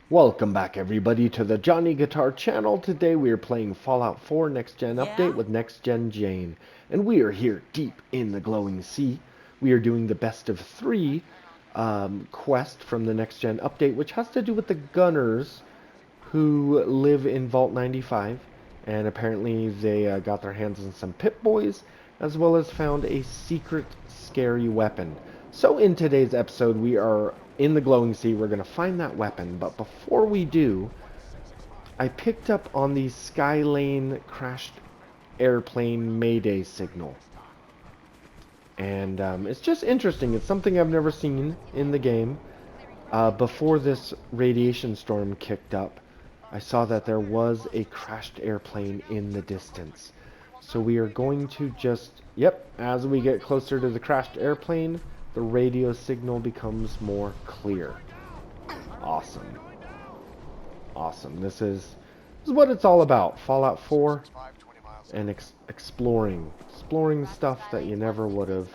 Welcome back everybody to the Johnny Guitar channel. Today we are playing Fallout 4 Next Gen Update Yeah? with Next Gen Jane. And we are here deep in the glowing sea. We are doing the best of three quest from the Next Gen Update, which has to do with the gunners who live in Vault 95. And apparently they got their hands on some Pip-Boys, as well as found a secret scary weapon. So in today's episode, we are in the glowing sea. We're going to find that weapon. But before we do, I picked up on the Skylane crashed airplane Mayday signal. And it's just interesting. It's something I've never seen in the game. Before this radiation storm kicked up, I saw that there was a crashed airplane in the distance. So we are going to just, yep, as we get closer to the crashed airplane, the radio signal becomes more clear. Awesome. Awesome. This is what it's all about. Fallout 4 and exploring. Exploring stuff that you never would have.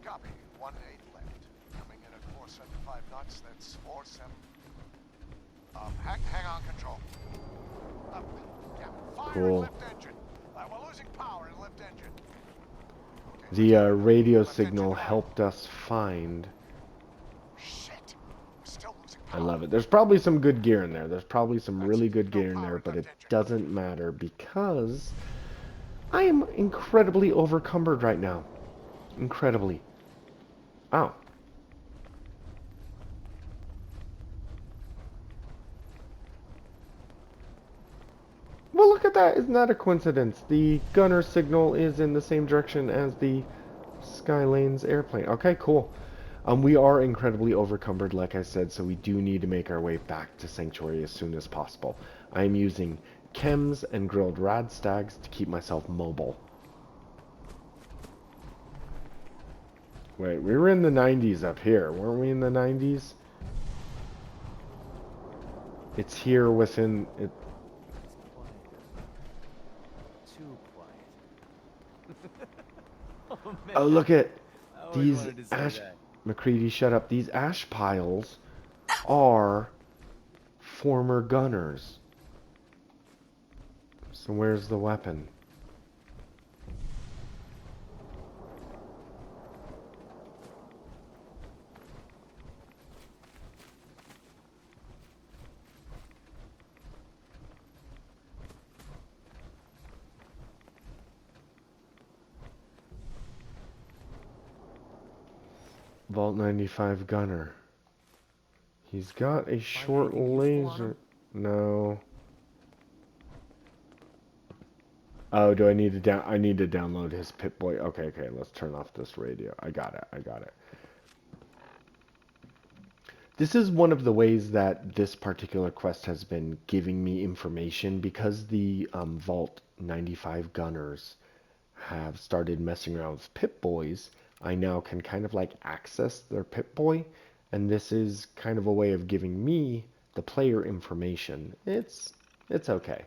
Copy. 1-8 left. Coming in at 475 knots. That's 47. Hang on, control. Up. Damn it. Fire in Cool. left engine. We're losing power in left engine. Okay, let's The get it up. radio Left engine signal down. helped us find. Shit. We're still losing I power. love it. There's probably some good gear in there. There's probably some That's really it. good No gear in there, power in but left it engine. doesn't matter because I am incredibly overcumbered right now. Incredibly. Oh. Well, look at that. Isn't that a coincidence? The gunner signal is in the same direction as the Skylane's airplane. Okay, cool. We are incredibly overcumbered, like I said, so we do need to make our way back to Sanctuary as soon as possible. I am using chems and grilled radstags to keep myself mobile. Wait, we were in the 90s up here, weren't we in the 90s? It's here within it. Too quiet. Oh man, Oh, look at I always these wanted to say ash. that. McCready, shut up. These ash piles are former gunners. So where's the weapon? Vault 95 gunner. He's got a Find short anything useful on laser. him? No. Oh, do I need to I need to download his Pip-Boy. Okay, okay, let's turn off this radio. I got it. I got it. This is one of the ways that this particular quest has been giving me information because the Vault 95 gunners have started messing around with Pip-Boys. I now can kind of like access their Pip-Boy, and this is kind of a way of giving me, the player, information. It's okay.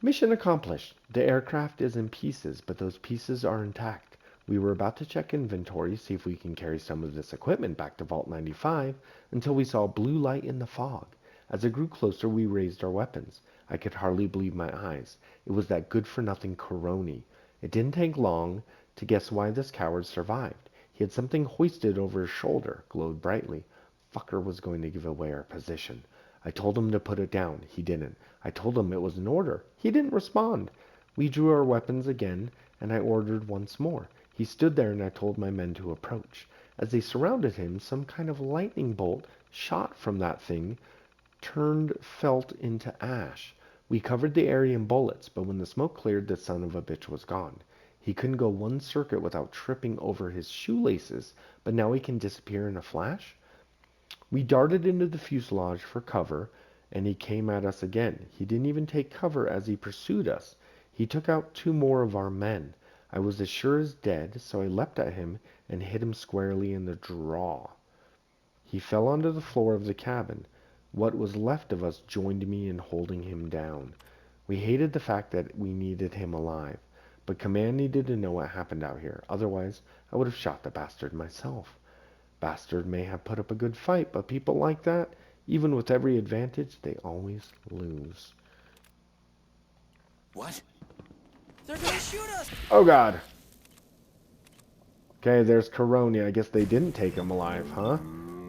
Mission accomplished. The aircraft is in pieces, but those pieces are intact. We were about to check inventory, see if we can carry some of this equipment back to Vault 95, until we saw blue light in the fog. As it grew closer, we raised our weapons. I could hardly believe my eyes. It was that good-for-nothing Coroni. It didn't take long to guess why this coward survived. He had something hoisted over his shoulder, glowed brightly. Fucker was going to give away our position. I told him to put it down. He didn't. I told him it was an order. He didn't respond. We drew our weapons again, and I ordered once more. He stood there, and I told my men to approach. As they surrounded him, some kind of lightning bolt shot from that thing, turned felt into ash. We covered the area in bullets, but when the smoke cleared, the son of a bitch was gone. He couldn't go one circuit without tripping over his shoelaces, but now he can disappear in a flash? We darted into the fuselage for cover, and he came at us again. He didn't even take cover as he pursued us. He took out two more of our men. I was as sure as dead, so I leapt at him and hit him squarely in the jaw. He fell onto the floor of the cabin. What was left of us joined me in holding him down. We hated the fact that we needed him alive, but Command needed to know what happened out here. Otherwise, I would have shot the bastard myself. Bastard may have put up a good fight, but people like that, even with every advantage, they always lose. What? They're gonna shoot us! Oh god. Okay, there's Corona. I guess they didn't take him alive, huh?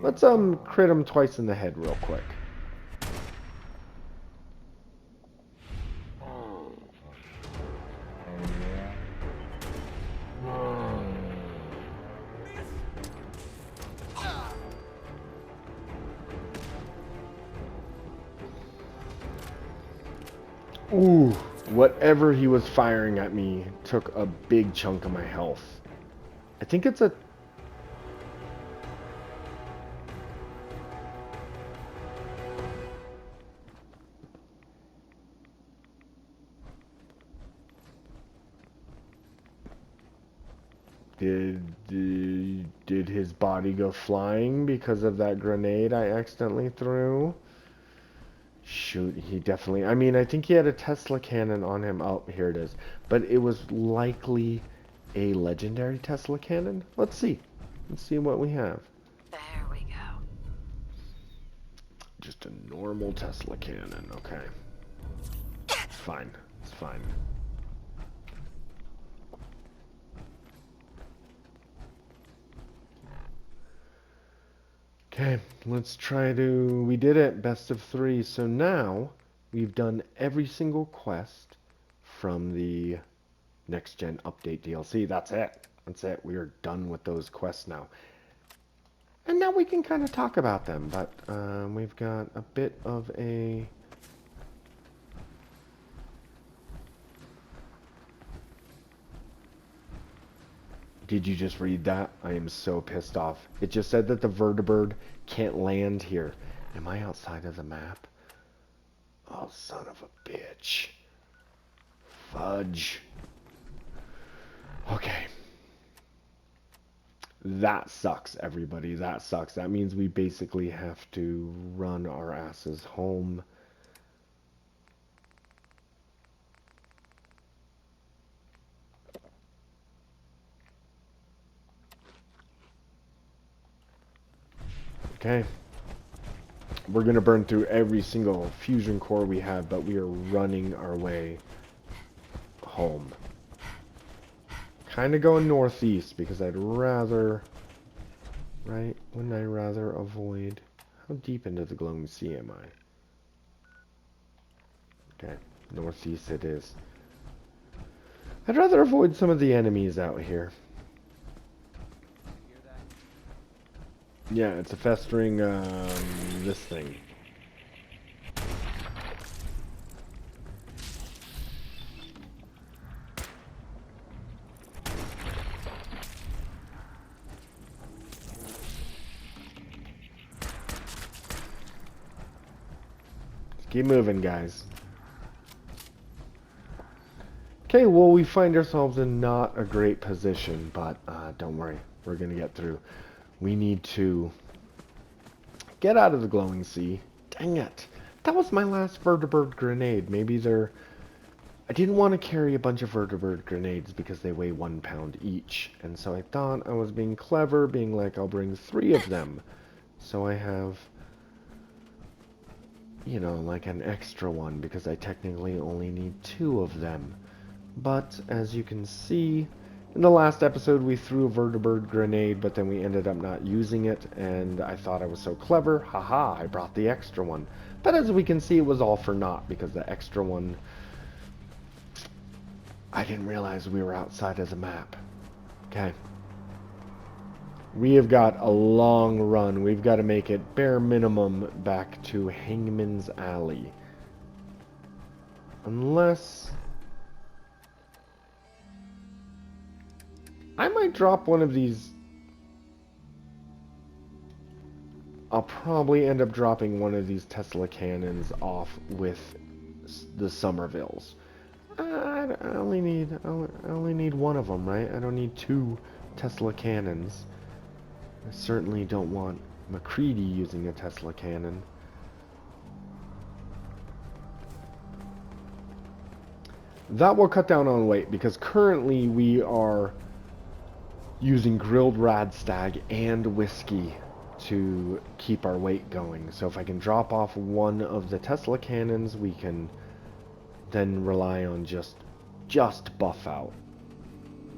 Let's crit him twice in the head real quick. Ooh, whatever he was firing at me took a big chunk of my health. I think it's a... Did his body go flying because of that grenade I accidentally threw? Shoot, he definitely... I mean, I think he had a Tesla cannon on him. Oh, here it is. But it was likely a legendary Tesla cannon. Let's see. Let's see what we have. There we go. Just a normal Tesla cannon. Okay. It's fine. It's fine. Okay, let's try to... We did it. Best of 3. So now we've done every single quest from the Next Gen Update DLC. That's it. That's it. We are done with those quests now. And now we can kind of talk about them. But we've got a bit of a... Did you just read that? I am so pissed off. It just said that the vertibird can't land here. Am I outside of the map? Oh, son of a bitch. Fudge. Okay. That sucks, everybody. That sucks. That means we basically have to run our asses home. Okay. We're going to burn through every single fusion core we have, but we are running our way home. Kind of going northeast because I'd rather... Right? Wouldn't I rather avoid... How deep into the glowing sea am I? Okay. Northeast it is. I'd rather avoid some of the enemies out here. Hear that? Yeah, it's a festering, this thing. Let's keep moving, guys. Okay, well, we find ourselves in not a great position, but don't worry. We're going to get through. We need to get out of the glowing sea. Dang it. That was my last vertibird grenade. Maybe they're... I didn't want to carry a bunch of vertibird grenades because they weigh 1 pound each. And so I thought I was being clever, being like, I'll bring 3 of them. So I have, you know, like an extra one because I technically only need 2 of them. But as you can see, in the last episode we threw a vertibird grenade, but then we ended up not using it, and I thought I was so clever. Haha, I brought the extra one. But as we can see, it was all for naught because the extra one... I didn't realize we were outside of the map. Okay. We have got a long run. We've got to make it bare minimum back to Hangman's Alley. Unless... I might drop one of these. I'll probably end up dropping one of these Tesla cannons off with the Somervilles. I only need one of them, right? I don't need 2 Tesla cannons. I certainly don't want McCready using a Tesla cannon. That will cut down on weight because currently we are using grilled radstag and whiskey to keep our weight going. So if I can drop off one of the Tesla cannons, we can then rely on just buff out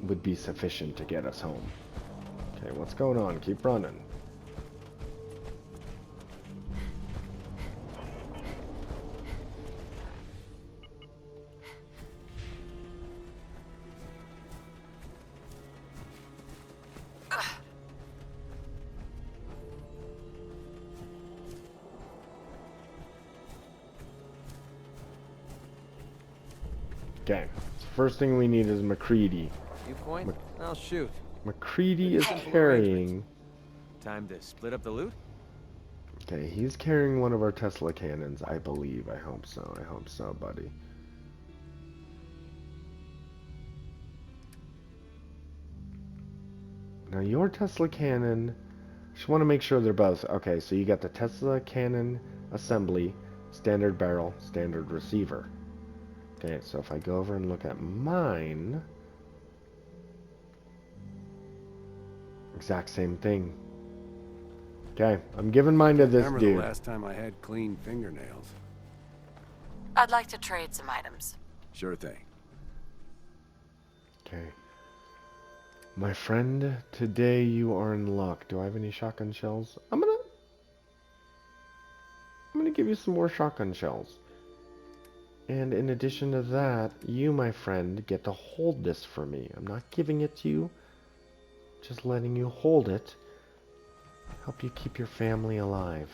would be sufficient to get us home. Okay, what's going on? Keep running. Okay, so first thing we need is McCready. You point, I'll shoot. McCready is Simple carrying... Time to split up the loot? Okay, he's carrying one of our Tesla cannons, I believe. I hope so. I hope so, buddy. Now, your Tesla cannon... Just want to make sure they're both... Okay, so you got the Tesla cannon assembly, standard barrel, standard receiver. Okay, so if I go over and look at mine... Exact same thing. Okay, I'm giving mine to this Remember dude. the last time I had clean fingernails? I'd like to trade some items. Sure thing. Okay. My friend, today you are in luck. Do I have any shotgun shells? I'm gonna give you some more shotgun shells. And in addition to that, you, my friend, get to hold this for me. I'm not giving it to you, just letting you hold it. Help you keep your family alive.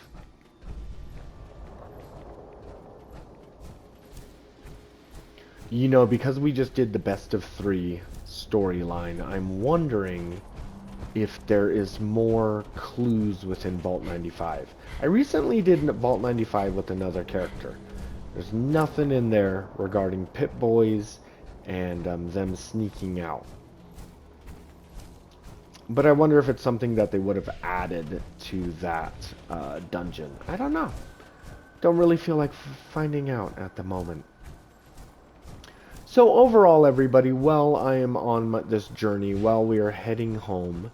You know, because we just did the best of 3 storyline, I'm wondering if there is more clues within Vault 95. I recently did Vault 95 with another character. There's nothing in there regarding Pit Boys and them sneaking out. But I wonder if it's something that they would have added to that dungeon. I don't know. Don't really feel like finding out at the moment. So overall, everybody, while I am on this journey, while we are heading home,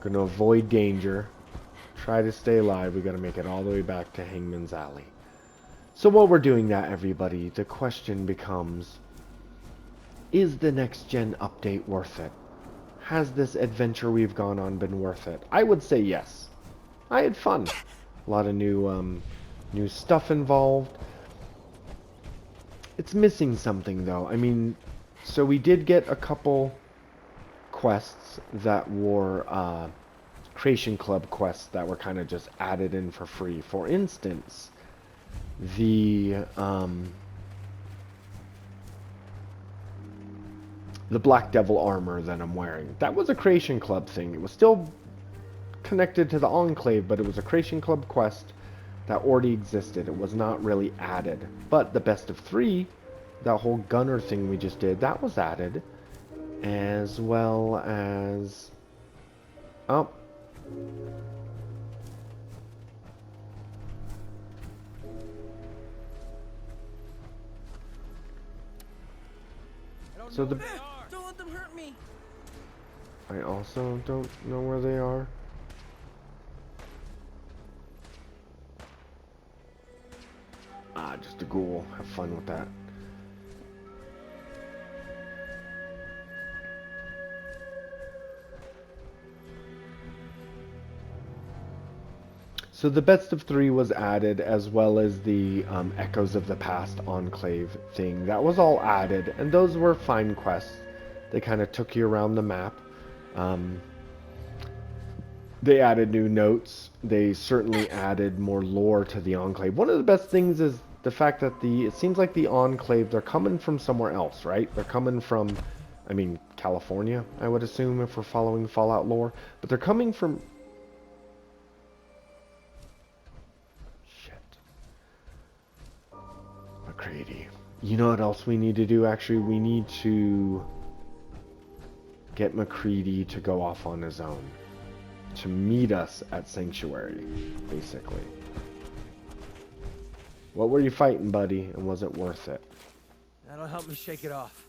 gonna avoid danger, try to stay alive. We gotta make it all the way back to Hangman's Alley. So while we're doing that, everybody, the question becomes, is the next gen update worth it? Has this adventure we've gone on been worth it? I would say yes. I had fun. A lot of new stuff involved. It's missing something though. I mean, so we did get a couple quests that were Creation Club quests that were kind of just added in for free. For instance, the Black Devil armor that I'm wearing. That was a Creation Club thing. It was still connected to the Enclave, but it was a Creation Club quest that already existed. It was not really added. But the best of 3, that whole gunner thing we just did, that was added. As well as... Oh. So the... Don't let them hurt me. I also don't know where they are. Ah, just a ghoul. Have fun with that. So the best of 3 was added, as well as the Echoes of the Past Enclave thing. That was all added, and those were fine quests. They kind of took you around the map. They added new notes. They certainly added more lore to the Enclave. One of the best things is the fact that it seems like the Enclave, they're coming from somewhere else, right? They're coming from, I mean, California, I would assume, if we're following Fallout lore. But they're coming from... McCready. You know what else we need to do? Actually, we need to get McCready to go off on his own. To meet us at Sanctuary, basically. What were you fighting, buddy? And was it worth it? That'll help me shake it off.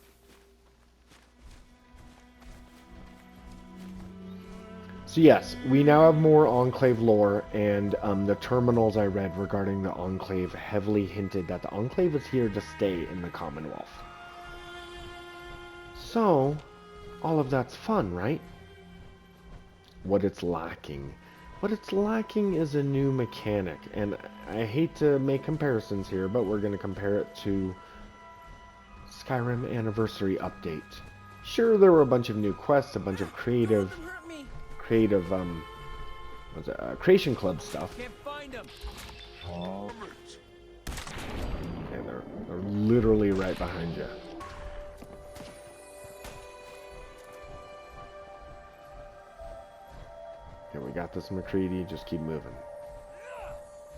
So yes, we now have more Enclave lore, and the terminals I read regarding the Enclave heavily hinted that the Enclave is here to stay in the Commonwealth. So, all of that's fun, right? What it's lacking. What it's lacking is a new mechanic, and I hate to make comparisons here, but we're going to compare it to Skyrim Anniversary Update. Sure, there were a bunch of new quests, a bunch of creative, Creation Club stuff. Can't find him. And they're literally right behind you. Okay, we got this McCready. Just keep moving.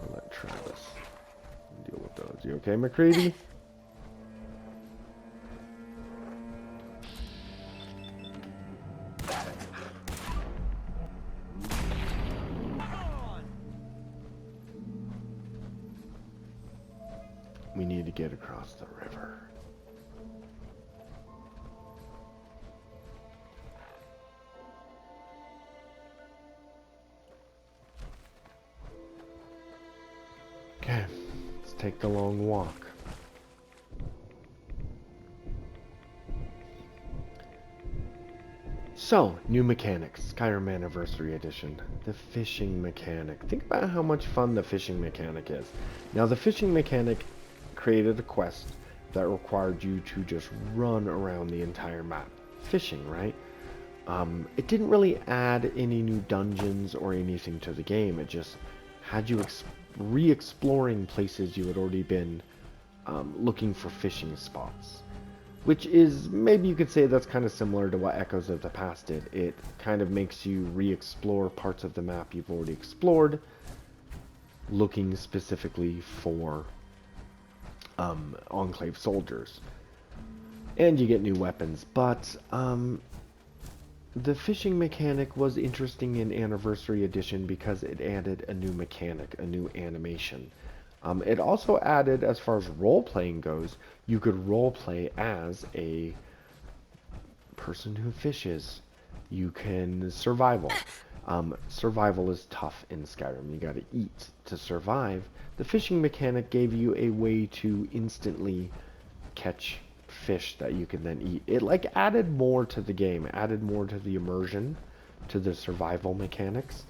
I'll let Travis deal with those. You okay, McCready? We need to get across the river. Okay, let's take the long walk. So, new mechanics, Skyrim Anniversary Edition. The fishing mechanic. Think about how much fun the fishing mechanic is. Now, the fishing mechanic created a quest that required you to just run around the entire map. Fishing, right? It didn't really add any new dungeons or anything to the game. It just had you re-exploring places you had already been looking for fishing spots. Which is, maybe you could say that's kind of similar to what Echoes of the Past did. It kind of makes you re-explore parts of the map you've already explored, looking specifically for Enclave soldiers. And you get new weapons, but the fishing mechanic was interesting in Anniversary Edition because it added a new mechanic, a new animation. It also added, as far as role-playing goes, you could role-play as a person who fishes. You can survival. Survival is tough in Skyrim. You gotta eat to survive. The fishing mechanic gave you a way to instantly catch fish that you can then eat. It like added more to the game, added more to the immersion, to the survival mechanics.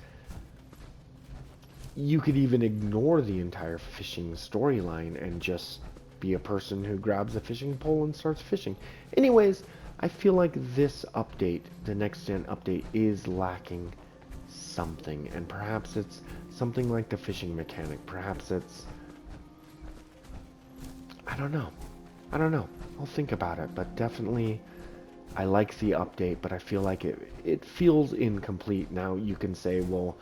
You could even ignore the entire fishing storyline and just be a person who grabs a fishing pole and starts fishing. Anyways, I feel like this update, the next gen update, is lacking something, and perhaps it's something like the fishing mechanic. Perhaps it's, I don't know. I'll think about it, but definitely I like the update, but I feel like it feels incomplete. Now you can say, well,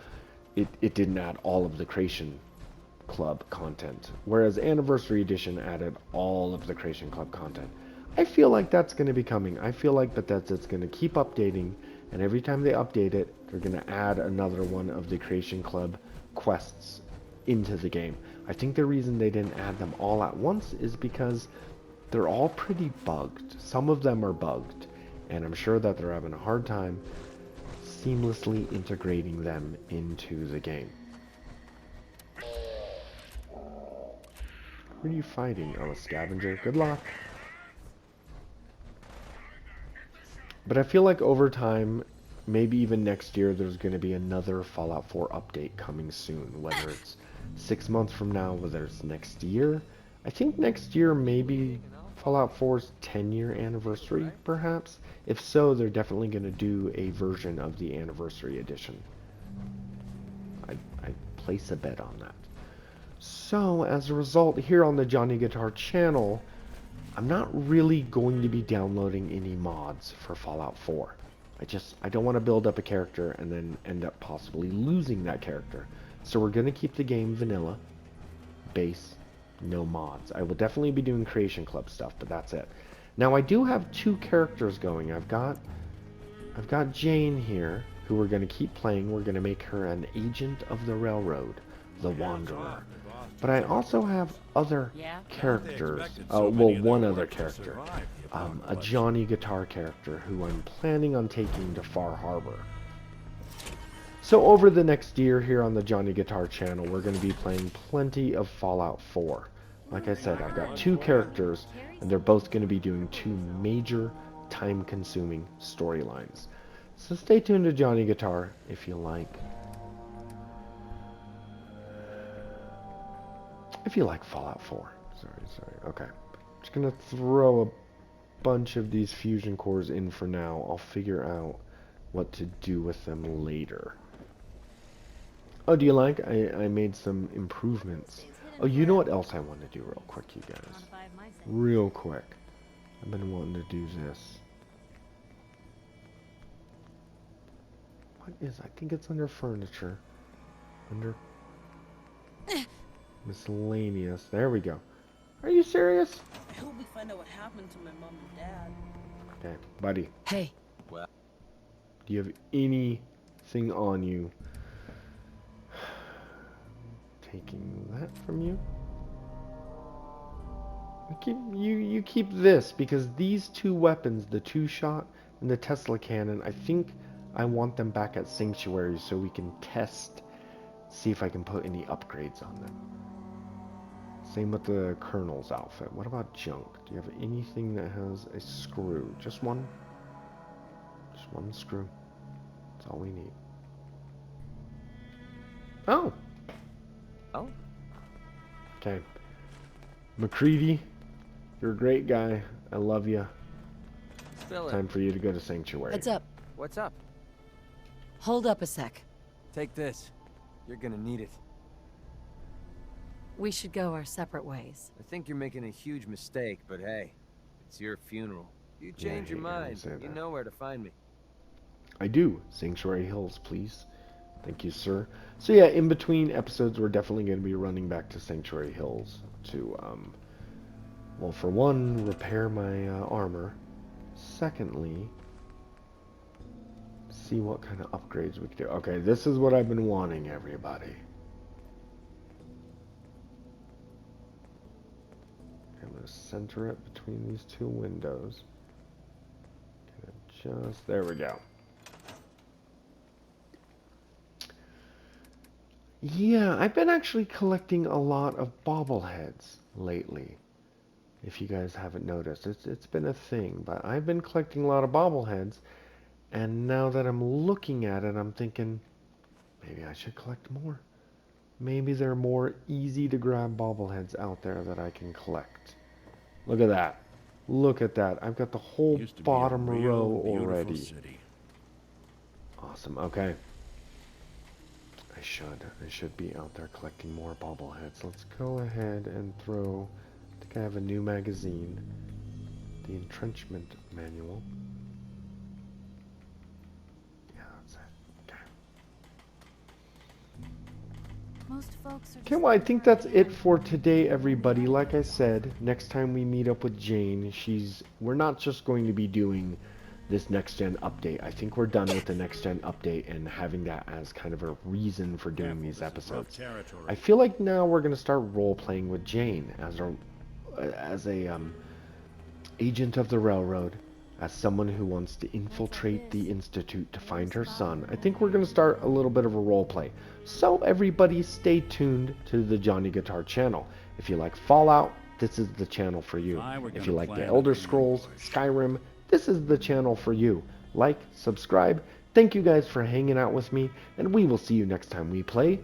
it didn't add all of the Creation Club content, whereas Anniversary Edition added all of the Creation Club content. I feel like that's going to be coming. I feel like Bethesda's going to keep updating, and every time they update it, they're going to add another one of the Creation Club quests into the game. I think the reason they didn't add them all at once is because they're all pretty bugged. Some of them are bugged, and I'm sure that they're having a hard time seamlessly integrating them into the game. Who are you fighting? Oh, a scavenger. Good luck. But I feel like over time, maybe even next year, there's going to be another Fallout 4 update coming soon. Whether it's 6 months from now, whether it's next year. I think next year maybe Fallout 4's 10-year anniversary, perhaps. If so, they're definitely going to do a version of the Anniversary Edition. I'd place a bet on that. So, as a result, here on the Johnny Guitar channel, I'm not really going to be downloading any mods for Fallout 4. I don't want to build up a character and then end up possibly losing that character. So we're going to keep the game vanilla, base, no mods. I will definitely be doing Creation Club stuff, but that's it. Now I do have 2 characters going. I've got Jane here, who we're going to keep playing. We're going to make her an agent of the railroad, the Wanderer. But I also have other characters. Well, one other character. A Johnny Guitar character who I'm planning on taking to Far Harbor. So over the next year here on the Johnny Guitar channel, we're going to be playing plenty of Fallout 4. Like I said, I've got 2 characters, and they're both going to be doing 2 major time-consuming storylines. So stay tuned to Johnny Guitar if you like. If you like Fallout 4. Sorry. Okay. Just going to throw a bunch of these fusion cores in for now. I'll figure out what to do with them later. Oh, do you like? I made some improvements. Oh, you know what else I want to do real quick, you guys? Real quick. I've been wanting to do this. What is? I think it's under furniture. Under miscellaneous. There we go. Are you serious? I hope we find out what happened to my mom and dad. Okay, buddy. Hey, Do you have anything on you? Taking that from you. You keep this, because these 2 weapons, the 2-shot and the Tesla cannon, I think I want them back at Sanctuary so we can test, see if I can put any upgrades on them. Same with the Colonel's outfit. What about junk? Do you have anything that has a screw? Just one? Just one screw. That's all we need. Oh! Oh? Okay. McCready, you're a great guy. I love you. Spill it. Time for you to go to Sanctuary. heads up. What's up? Hold up a sec. Take this. You're gonna need it. We should go our separate ways. I think you're making a huge mistake, but hey, it's your funeral. You Yeah, change your I didn't mind, say you that. know where to find me. I do. Sanctuary Hills, please. Thank you, sir. So yeah, in between episodes, we're definitely going to be running back to Sanctuary Hills to, well, for one, repair my armor. Secondly, see what kind of upgrades we can do. Okay, this is what I've been wanting, everybody. I'm going to center it between these 2 windows. Just, there we go. Yeah, I've been actually collecting a lot of bobbleheads lately. If you guys haven't noticed, it's been a thing, but I've been collecting a lot of bobbleheads, and now that I'm looking at it, I'm thinking maybe I should collect more. Maybe there are more easy to grab bobbleheads out there that I can collect. Look at that. Look at that. I've got the whole Used to be a bottom real row beautiful already. city. Awesome. Okay. I should be out there collecting more bobbleheads. Let's go ahead and throw, I think I have a new magazine, the entrenchment manual. Yeah, that's it. Okay. Most folks are Okay, well, I think that's it for today, everybody. Like I said, next time we meet up with Jane, we're not just going to be doing this next-gen update. I think we're done with the next-gen update and having that as kind of a reason for doing these episodes. I feel like now we're going to start role-playing with Jane as a agent of the railroad, as someone who wants to infiltrate the Institute to find her son. I think we're going to start a little bit of a role-play. So everybody stay tuned to the Johnny Guitar channel. If you like Fallout, this is the channel for you. If you like the Elder Scrolls, Skyrim, this is the channel for you. Like, subscribe. Thank you guys for hanging out with me, and we will see you next time we play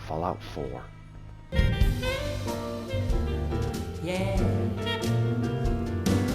Fallout 4. Yeah.